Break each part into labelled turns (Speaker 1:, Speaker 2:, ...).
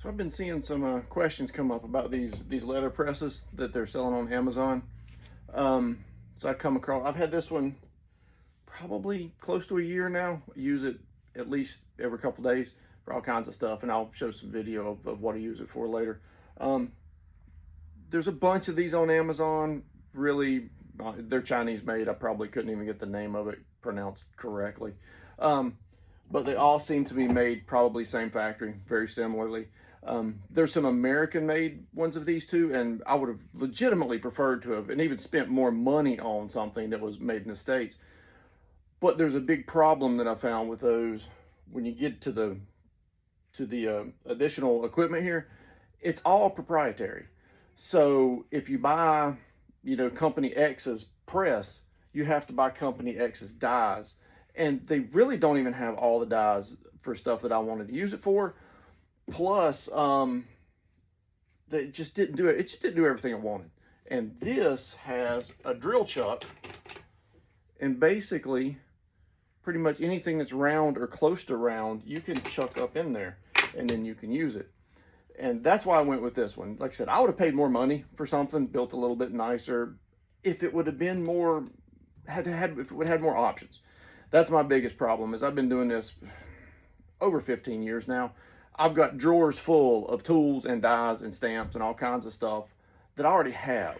Speaker 1: So I've been seeing some questions come up about these leather presses that they're selling on Amazon. So I come across, I've had this one probably close to a year now. I use it at least every couple days for all kinds of stuff, and I'll show some video of what I use it for later. There's a bunch of these on Amazon. Really, they're Chinese made. I probably couldn't even get the name of it pronounced correctly. But they all seem to be made probably same factory, very similarly. There's some American made ones of these too, and I would have legitimately preferred to have and even spent more money on something that was made in the States. But there's a big problem that I found with those. When you get to the additional equipment here, it's all proprietary. So if you buy, Company X's press, you have to buy Company X's dies. And they really don't even have all the dies for stuff that I wanted to use it for. Plus, they just didn't do it. It just didn't do everything I wanted. And this has a drill chuck. And basically, pretty much anything that's round or close to round, you can chuck up in there. And then you can use it. And that's why I went with this one. Like I said, I would have paid more money for something built a little bit nicer if it would have been more, if it would have had more options. That's my biggest problem, is I've been doing this over 15 years now. I've got drawers full of tools and dies and stamps and all kinds of stuff that I already have.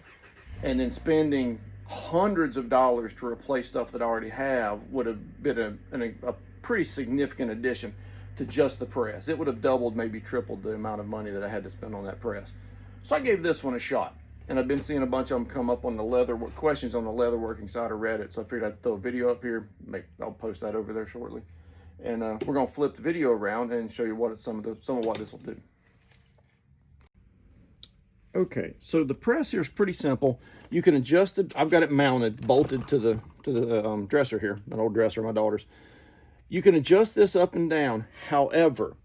Speaker 1: And then spending hundreds of dollars to replace stuff that I already have would have been a pretty significant addition to just the press. It would have doubled, maybe tripled the amount of money that I had to spend on that press. So I gave this one a shot. And I've been seeing a bunch of them come up on the leather questions on the leatherworking side of Reddit. So I figured I'd throw a video up here. I'll post that over there shortly. And we're gonna flip the video around and show you what some of what this will do. Okay, so the press here is pretty simple. You can adjust it. I've got it mounted, bolted to the dresser here, an old dresser, my daughter's. You can adjust this up and down. However,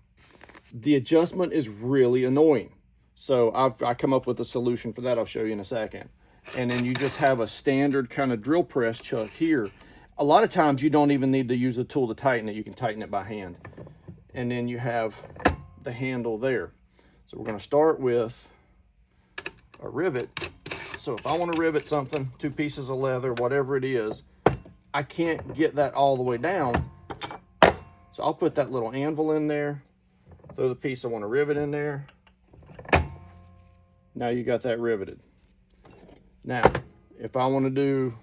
Speaker 1: the adjustment is really annoying. So I come up with a solution for that. I'll show you in a second. And then you just have a standard kind of drill press chuck here. A lot of times you don't even need to use a tool to tighten it. You can tighten it by hand. And then you have the handle there. So we're going to start with a rivet. So if I want to rivet something, 2 pieces of leather, whatever it is, I can't get that all the way down. So I'll put that little anvil in there, throw the piece I want to rivet in there. Now you got that riveted. Now, if I want to do,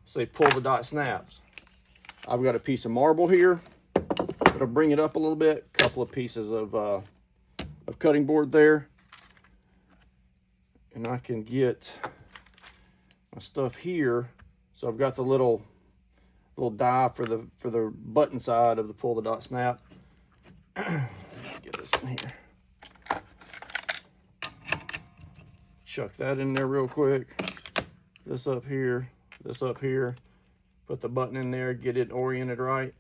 Speaker 1: say, pull the dot snaps, I've got a piece of marble here. It'll bring it up a little bit. A couple of pieces of cutting board there. And I can get my stuff here. So I've got the little die for the button side of the pull the dot snap. Get this in here. Chuck that in there real quick. This up here, put the button in there, get it oriented right,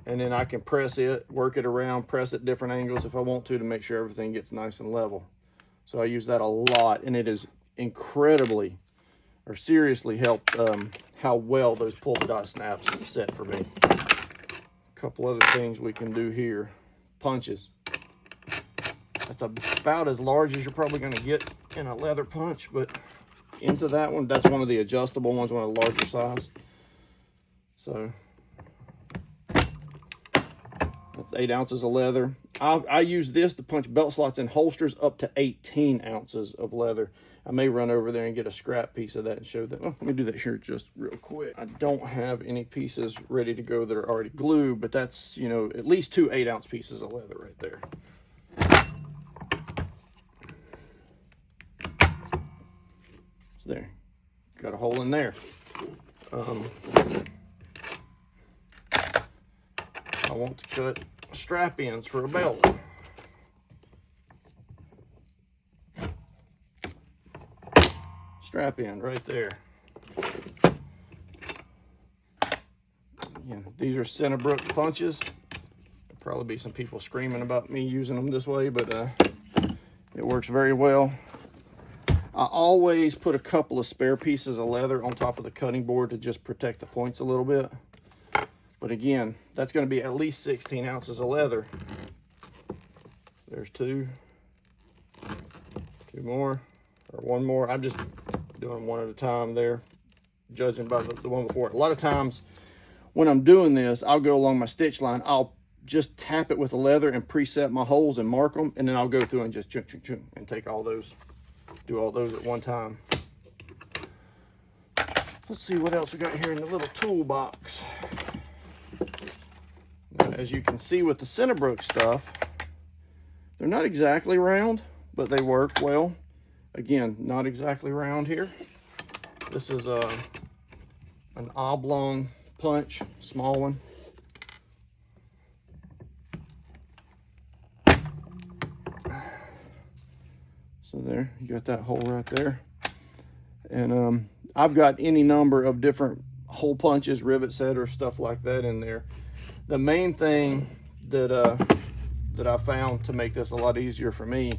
Speaker 1: and then I can press it, work it around, press it different angles if I want to make sure everything gets nice and level. So I use that a lot, and it is incredibly, or seriously helped how well those pull the dot snaps set for me. A couple other things we can do here. Punches. That's about as large as you're probably going to get in a leather punch, but into that one, that's one of the adjustable ones, one of the larger size. So that's 8 ounces of leather. I use this to punch belt slots and holsters up to 18 ounces of leather. I may run over there and get a scrap piece of that and show that. Well, let me do that here just real quick. I don't have any pieces ready to go that are already glued, but that's, at least 2 8-ounce pieces of leather right there. So there, got a hole in there. I want to cut strap ends for a belt. Strap end right there. Again, these are Centerbrook punches. There'll probably be some people screaming about me using them this way, but it works very well. I always put a couple of spare pieces of leather on top of the cutting board to just protect the points a little bit. But again, that's going to be at least 16 ounces of leather. There's 2. 2 more, or 1 more. I'm just doing 1 at a time there, judging by the one before. A lot of times when I'm doing this, I'll go along my stitch line. I'll just tap it with the leather and preset my holes and mark them, and then I'll go through and just chunk, chunk, chunk, and take all those, do all those at one time. Let's see what else we got here in the little toolbox. Now, as you can see with the Centerbrook stuff, they're not exactly round, but they work well. Again, not exactly round here. This is an oblong punch, small one. So there, you got that hole right there. And I've got any number of different hole punches, rivet setters, stuff like that in there. The main thing that I found to make this a lot easier for me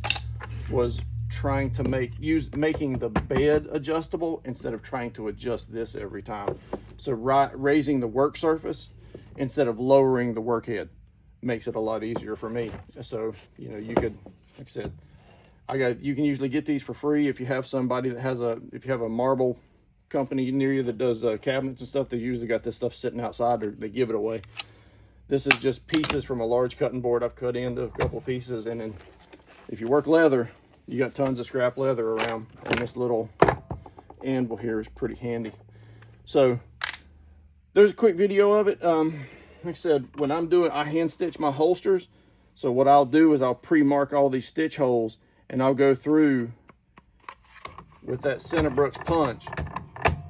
Speaker 1: was trying to making the bed adjustable instead of trying to adjust this every time. So raising the work surface instead of lowering the work head makes it a lot easier for me. So, you know, you could, like I said, you can usually get these for free if you have somebody that has if you have a marble company near you that does cabinets and stuff. They usually got this stuff sitting outside, or they give it away. This is just pieces from a large cutting board I've cut into a couple of pieces. And then if you work leather, you got tons of scrap leather around, and this little anvil here is pretty handy. So there's a quick video of it. Like I said, when I'm doing, I hand stitch my holsters. So what I'll do is I'll pre-mark all these stitch holes, and I'll go through with that Centerbrook's punch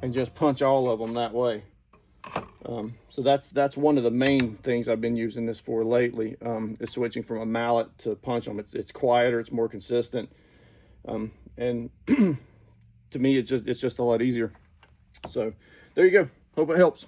Speaker 1: and just punch all of them that way. So that's one of the main things I've been using this for lately, is switching from a mallet to punch them. It's quieter, it's more consistent, and to me it's just a lot easier. So there you go. Hope it helps.